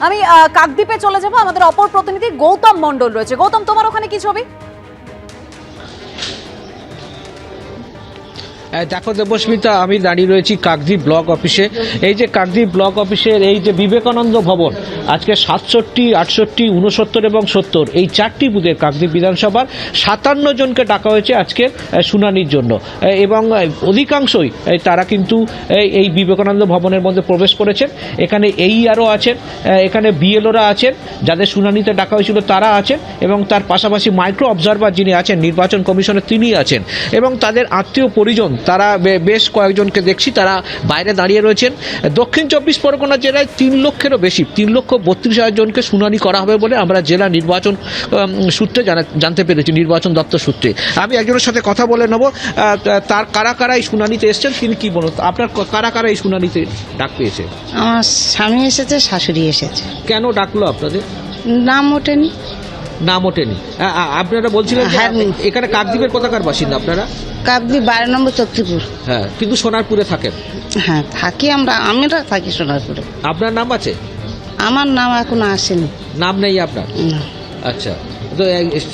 আমি কাকদ্বীপে চলে যাব, আমাদের অপর প্রতিনিধি গৌতম মণ্ডল রয়েছে। গৌতম, তোমার ওখানে কি ছবি? দেখো দেবস্মিতা, আমি দাঁড়িয়ে রয়েছি কাকদ্বীপ ব্লক অফিসে। এই যে কাকদ্বীপ ব্লক অফিসের এই যে বিবেকানন্দ ভবন, আজকে 67, 68, 69 এবং 70 এই 4টি বুথের কাকদ্বীপ বিধানসভার 57 জনকে ডাকা হয়েছে আজকের শুনানির জন্য, এবং অধিকাংশই তারা কিন্তু এই বিবেকানন্দ ভবনের মধ্যে প্রবেশ করেছেন। এখানে AERও আছেন, এখানে BLOরা আছেন, যাদের শুনানিতে ডাকা হয়েছিল তারা আছেন, এবং তার পাশাপাশি মাইক্রো অবজারভার যিনি আছেন নির্বাচন কমিশনের তিনি আছেন, এবং তাদের আত্মীয় পরিজন তারা বেশ কয়েকজনকে দেখছি তারা বাইরে দাঁড়িয়ে রয়েছেন। দক্ষিণ 24 পরগনা জেলায় 3 লক্ষেরও বেশি, 3,32,000 জনকে শুনানি করা হবে বলে আমরা জেলা নির্বাচন সূত্রে জানতে পেরেছি, নির্বাচন দপ্তর সূত্রে। আমি একজনের সাথে কথা বলে নেব, তার কারা কারা এই শুনানিতে এসছেন তিনি কি বলুন। আপনার কারা কারা এই শুনানিতে ডাক পেয়েছে? আমার স্বামী এসেছে, শাশুড়ি এসেছে। কেন ডাকলো আপনাদের? নাম ওঠেনি। নাম ওঠেনি। আপনারা বলছিলেন এখানে কাকদ্বীপের কোথাকার বাসিন্দা আপনারা? কাকদ্বীপ 12 নম্বর তক্তিপুর। হ্যাঁ, কিন্তু সোনারপুরে থাকেন? হ্যাঁ থাকি, আমরা থাকি সোনারপুরে। আপনার নাম আছে? আমার নাম এখনো আসেনি। নাম নেই আপনার? না। আচ্ছা, তো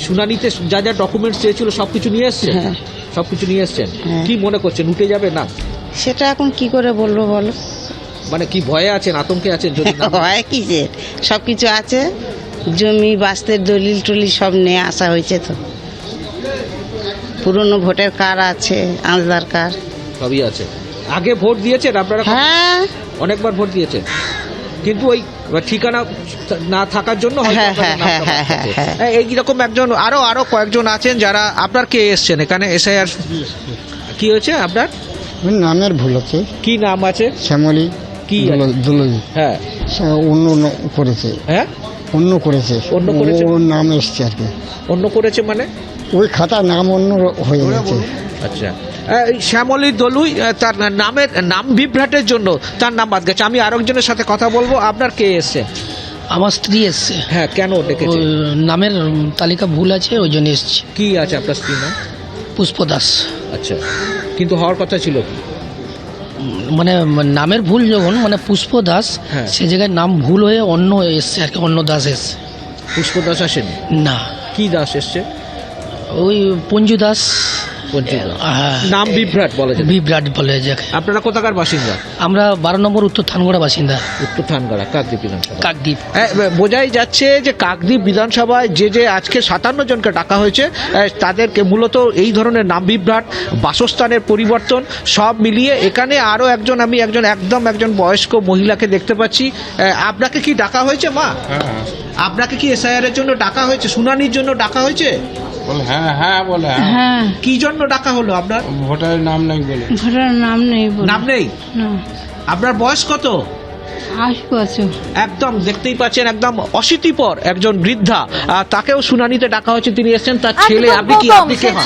শুনানিতে যা যা ডকুমেন্টস চেয়েছিল সবকিছু নিয়ে এসছেন? হ্যাঁ। সবকিছু নিয়ে এসছেন। হ্যাঁ। কি মনে করছেন, উঠে যাবে না? সেটা এখন কি করে বলবো বলো। মানে কি ভয়ে আছেন, আতঙ্কে আছেন? যদি না হয় কি যে সব কিছু আছে, জমি বাস্তের দলিল টলিল সব নিয়ে আসা হয়েছে। তো পুরনো ভোটার কার্ড আছে, আধার কার্ড সবই আছে। আগে ভোট দিয়েছেন আপনারা? হ্যাঁ, অনেকবার ভোট দিয়েছেন, কিন্তু ওই ঠিকানা না থাকার জন্য এইরকম একজন আরো কয়েকজন আছেন যারা আপনার কে এসছেন এখানে SIR। কি হয়েছে আপনার? নামের ভুল আছে। কি নাম আছে? শ্যামলী। কি? দুলই। হ্যাঁ, অন্য করেছে। হ্যাঁ, অন্য করেছে। অন্য করেছে? ওর নাম এসছে আর কি। অন্য করেছে মানে? ওই খাতা নাম অন্য হয়ে গেছে। আচ্ছা, শ্যামলী দলুই, তার নাম বিভ্রাটের জন্য তার নাম বাদ গেছে। আমি আরেকজনের সাথে কথা বলবো। আপনার কে এসছে? আমার স্ত্রী এসছে। হ্যাঁ, কেন ডেকেছে? নামের তালিকা ভুল আছে, ওই জন্য এসছে। কি আছে আপনার স্ত্রীর নাম? পুষ্প দাস। আচ্ছা, কিন্তু হওয়ার কথা ছিল কি? মানে নামের ভুল যখন মানে পুষ্প দাস, হ্যাঁ। সে জায়গায় নাম ভুল হয়ে অন্য এসছে আর কি, অন্য দাস এসছে। পুষ্প দাস আসেনি? না। কি দাস এসছে? ওই পঞ্জু দাস। হ্যাঁ, নাম বিভ্রাট বলে, বিভ্রাট বলে যাকে। আপনারা কোথাকার বাসিন্দা? আমরা 12 নম্বর উত্তর থানগড়া বাসিন্দা। উত্তর থানগড়া, কাকদ্বীপ বিধানসভা। কাকদ্বীপ। বোঝাই যাচ্ছে যে কাকদ্বীপ বিধানসভায় যে আজকে 57 জনকে ডাকা হয়েছে তাদেরকে মূলত এই ধরনের নাম বিভ্রাট, বাসস্থানের পরিবর্তন সব মিলিয়ে এখানে আরো আমি একজন বয়স্ক মহিলাকে দেখতে পাচ্ছি। আপনাকে কি ডাকা হয়েছে মা? আপনাকে কি SIR এর জন্য ডাকা হয়েছে, শুনানির জন্য ডাকা হয়েছে? হ্যাঁ হ্যাঁ বলে। হ্যাঁ। কি জন্য ডাকা হলো আপনার? ভোটারের নাম নেই বলে। ভোটার নাম নেই। নাম নেই? আপনার বয়স কত? 80 বছর। একদম দেখতেই পাচ্ছেন, একদম অশীতিপর একজন বৃদ্ধা, তাকেও শুনানিতে ডাকা হয়েছে, তিনি এসেছেন তার ছেলে। আপনি কি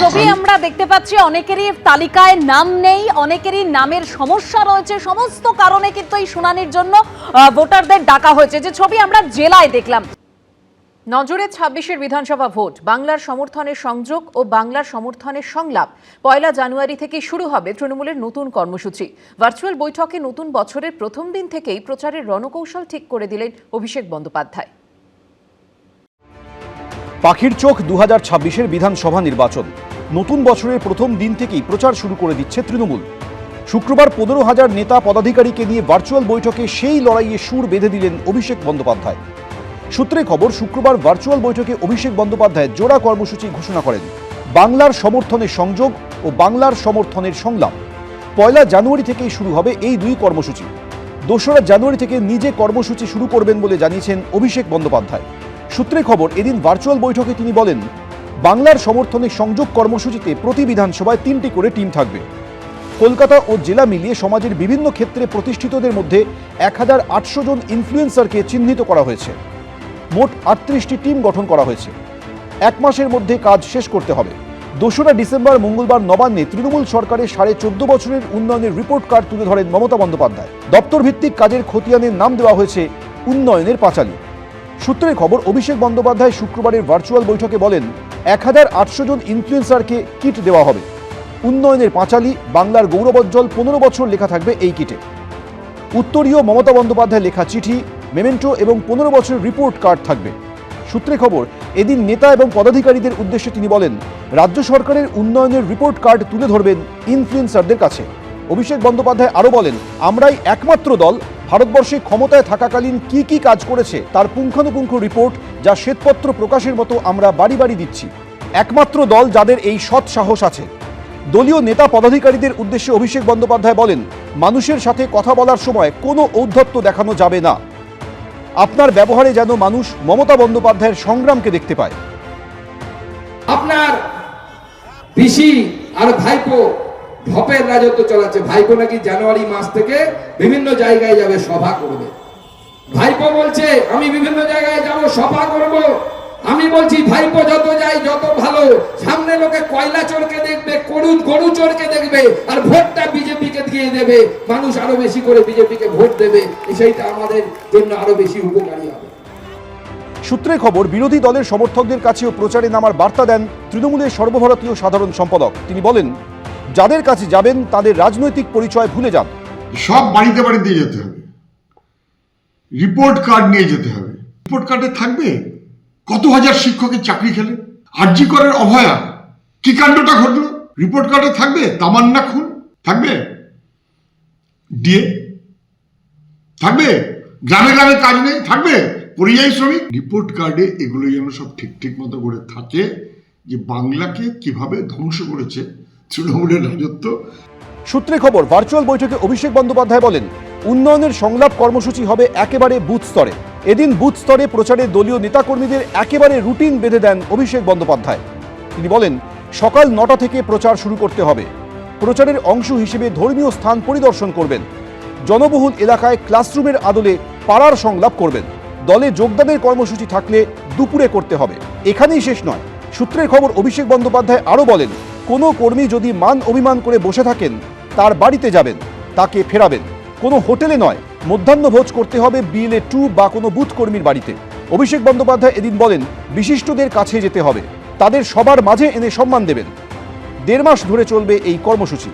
ছবি আমরা দেখতে পাচ্ছি, অনেকেরই তালিকায় নাম নেই, অনেকেরই নামের সমস্যা রয়েছে। সমস্ত কারণে কিন্তু এই শুনানির জন্য ভোটারদের ডাকা হয়েছে, যে ছবি আমরা জেলায় দেখলাম। নজরে 26-এর বিধানসভা ভোট, বাংলার সমর্থনের সংযোগ ও বাংলার সমর্থনের সংলাপ। 1 জানুয়ারি থেকে শুরু হবে তৃণমূলের নতুন কর্মসূচি। ভার্চুয়াল বৈঠকে নতুন বছরের প্রথম দিন থেকেই প্রচারের রণকৌশল ঠিক করে দিলেন অভিষেক বন্দ্যোপাধ্যায়। পাখির চোখ 2026-এর বিধানসভা নির্বাচন। নতুন বছরের প্রথম দিন থেকেই প্রচার শুরু করে দিচ্ছে তৃণমূল। শুক্রবার 15,000 নেতা পদাধিকারীকে নিয়ে ভার্চুয়াল বৈঠকে সেই লড়াইয়ে সুর বেঁধে দিলেন অভিষেক বন্দ্যোপাধ্যায়। সূত্রে খবর, শুক্রবার ভার্চুয়াল বৈঠকে অভিষেক বন্দ্যোপাধ্যায় জোড়া কর্মসূচি ঘোষণা করেন। বাংলার সমর্থনের সংযোগ ও বাংলার সমর্থনের সংলাপ। 1 জানুয়ারি থেকেই শুরু হবে এই দুই কর্মসূচি। 2রা জানুয়ারি থেকে নিজে কর্মসূচি শুরু করবেন বলে জানিয়েছেন অভিষেক বন্দ্যোপাধ্যায়। সূত্রে খবর, এদিন ভার্চুয়াল বৈঠকে তিনি বলেন, বাংলার সমর্থনের সংযোগ কর্মসূচিতে প্রতি বিধানসভায় 3টি করে টিম থাকবে। কলকাতা ও জেলা মিলিয়ে সমাজের বিভিন্ন ক্ষেত্রে প্রতিষ্ঠিতদের মধ্যে 1800 জন ইনফ্লুয়েন্সারকে চিহ্নিত করা হয়েছে। মোট 38টি টিম গঠন করা হয়েছে। 1 মাসের মধ্যে কাজ শেষ করতে হবে। 2রা ডিসেম্বর মঙ্গলবার নবান্নে তৃণমূল সরকারের 14.5 বছরের উন্নয়নের রিপোর্ট কার্ড তুলে ধরেন মমতা বন্দ্যোপাধ্যায়। দপ্তর ভিত্তিক কাজের খতিয়ানের নাম দেওয়া হয়েছে উন্নয়নের পাঁচালী। সূত্রের খবর, অভিষেক বন্দ্যোপাধ্যায় শুক্রবারের ভার্চুয়াল বৈঠকে বলেন, 1800 জন ইনফ্লুয়েন্সারকে কিট দেওয়া হবে। উন্নয়নের পাঁচালী, বাংলার গৌরবোজ্জ্বল 15 বছর লেখা থাকবে এই কিটে। উত্তরীয় মমতা বন্দ্যোপাধ্যায় লেখা চিঠি, মেমেন্টো এবং 15 বছরের রিপোর্ট কার্ড থাকবে। সূত্রে খবর, এদিন নেতা এবং পদাধিকারীদের উদ্দেশ্যে তিনি বলেন, রাজ্য সরকারের উন্নয়নের রিপোর্ট কার্ড তুলে ধরবেন ইনফ্লুয়েন্সারদের কাছে। অভিষেক বন্দ্যোপাধ্যায় আরও বলেন, আমরাই একমাত্র দল ভারতবর্ষে ক্ষমতায় থাকাকালীন কি কি কাজ করেছে তার পুঙ্খানুপুঙ্খ রিপোর্ট, যা শ্বেতপত্র প্রকাশের মতো আমরা বাড়ি বাড়ি দিচ্ছি। একমাত্র দল যাদের এই সৎ সাহস আছে। দলীয় নেতা পদাধিকারীদের উদ্দেশ্যে অভিষেক বন্দ্যোপাধ্যায় বলেন, মানুষের সাথে কথা বলার সময় কোনো ঔদ্ধত্য দেখানো যাবে না। আপনার ব্যবহারে যেন মানুষ মমতা বন্দ্যোপাধ্যায়ের সংগ্রামকে দেখতে পায়। আপনার পিসি আর ভাইপো ঢপের রাজত্ব চালাচ্ছে। ভাইপো নাকি জানুয়ারি মাস থেকে বিভিন্ন জায়গায় যাবে, সভা করবে। ভাইপো বলছে আমি বিভিন্ন জায়গায় যাব, সভা করব। আমি বলছি ভাইপো যত যায় যত ভালো, সামনে লোকে কয়লা চোরকে দেখবে, গরু চোরকে দেখবে, আর ভোটটা বিজেপিকে দিয়ে দেবে। মানুষ আরো বেশি করে বিজেপিকে ভোট দেবে, সেইটা আমাদের জন্য আরো বেশি উপকারী হবে। সূত্রে খবর, বিরোধী দলের সমর্থকদের কাছেও প্রচারে নামার বার্তা দেন তৃণমূলের সর্বভারতীয় সাধারণ সম্পাদক। তিনি বলেন, যাদের কাছে যাবেন তাদের রাজনৈতিক পরিচয় ভুলে যান। সব বাড়িতে বাড়িতে যেতে হবে, রিপোর্ট কার্ড নিয়ে যেতে হবে। রিপোর্ট কার্ডে থাকবে কত হাজার শিক্ষকের চাকরি খেলে, আরজি করের অভয়া কি কাণ্ডটা ঘটলো, রিপোর্ট কার্ডে থাকবে তামান্না খুন, থাকবে ডিএ, থাকবে গ্রামে গ্রামে কাজ নেই, থাকবে পরিযায়ী শ্রমিক। রিপোর্ট কার্ডে এগুলো যেন সব ঠিক মতো করে থাকে, যে বাংলাকে কিভাবে ধ্বংস করেছে তৃণমূলের রাজত্ব। সূত্রে খবর, ভার্চুয়াল বৈঠকে অভিষেক বন্দ্যোপাধ্যায় বলেন, উন্নয়নের সংলাপ কর্মসূচি হবে একেবারে বুথ স্তরে। এদিন বুথ স্তরে প্রচারে দলীয় নেতাকর্মীদের একেবারে রুটিন বেঁধে দেন অভিষেক বন্দ্যোপাধ্যায়। তিনি বলেন, সকাল 9টা থেকে প্রচার শুরু করতে হবে। প্রচারের অংশ হিসেবে ধর্মীয় স্থান পরিদর্শন করবেন। জনবহুল এলাকায় ক্লাসরুমের আদলে পাড়ার সংলাপ করবেন। দলে যোগদানের কর্মসূচি থাকলে দুপুরে করতে হবে। এখানেই শেষ নয়। সূত্রের খবর, অভিষেক বন্দ্যোপাধ্যায় আরও বলেন, কোনো কর্মী যদি মান অভিমান করে বসে থাকেন তার বাড়িতে যাবেন, তাকে ফেরাবেন। কোনো হোটেলে নয়, মধ্যাহ্নভোজ করতে হবে BLA 2 বা কোনো বুথ কর্মীর বাড়িতে। অভিষেক বন্দ্যোপাধ্যায় এদিন বলেন, বিশিষ্টদের কাছে যেতে হবে, তাদের সবার মাঝে এনে সম্মান দেবেন। 1.5 মাস ধরে চলবে এই কর্মসূচি।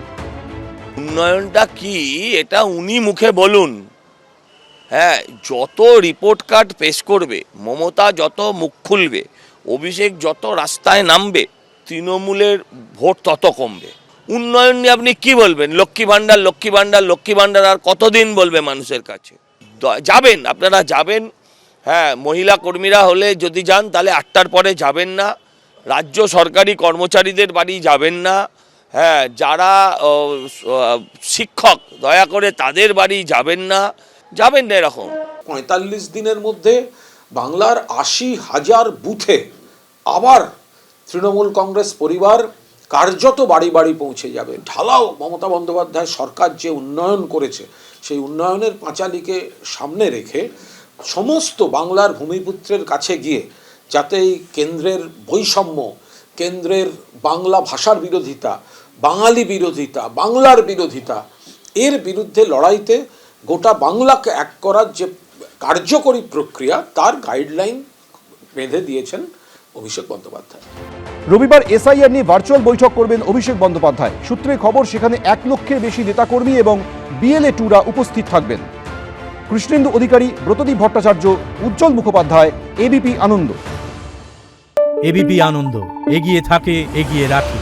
উন্নয়নটা কি এটা উনি মুখে বলুন। হ্যাঁ, যত রিপোর্ট কার্ড পেশ করবে, মমতা যত মুখ খুলবে, অভিষেক যত রাস্তায় নামবে, তৃণমূলের ভোট তত কমবে। উন্নয়ন নিয়ে আপনি কি বলবেন? লক্ষ্মী ভাণ্ডার, লক্ষ্মী ভাণ্ডার, লক্ষ্মী ভাণ্ডার আর কতদিন বলবে মানুষের কাছে? যাবেন, আপনারা যাবেন। হ্যাঁ, মহিলা কর্মীরা হলে যদি যান তাহলে 8টার পরে যাবেন না। রাজ্য সরকারি কর্মচারীদের বাড়ি যাবেন না। হ্যাঁ, যারা শিক্ষক দয়া করে তাদের বাড়ি যাবেন না এরকম। 45 দিনের মধ্যে বাংলার 80,000 বুথে আবার তৃণমূল কংগ্রেস পরিবার কার্যত বাড়ি বাড়ি পৌঁছে যাবে। ঢালাও মমতা বন্দ্যোপাধ্যায় সরকার যে উন্নয়ন করেছে, সেই উন্নয়নের পাঁচালীকে সামনে রেখে সমস্ত বাংলার ভূমিপুত্রের কাছে গিয়ে যাতে এই কেন্দ্রের বৈষম্য, কেন্দ্রের বাংলা ভাষার বিরোধিতা, বাঙালি বিরোধিতা, বাংলার বিরোধিতা, এর বিরুদ্ধে লড়াইতে গোটা বাংলাকে এক করার যে কার্যকরী প্রক্রিয়া, তার গাইডলাইন বেঁধে দিয়েছেন অভিষেক বন্দ্যোপাধ্যায়। রবিবার SIR নিয়ে ভার্চুয়াল বৈঠক করবেন অভিষেক বন্দ্যোপাধ্যায়। সূত্রে খবর, সেখানে 1 লক্ষের বেশি নেতাকর্মী এবং BLA 2রা উপস্থিত থাকবেন। কৃষ্ণেন্দু অধিকারী, ব্রতদীপ ভট্টাচার্য, উজ্জ্বল মুখোপাধ্যায়, ABP আনন্দ। ABP আনন্দ, এগিয়ে থাকে, এগিয়ে রাখে।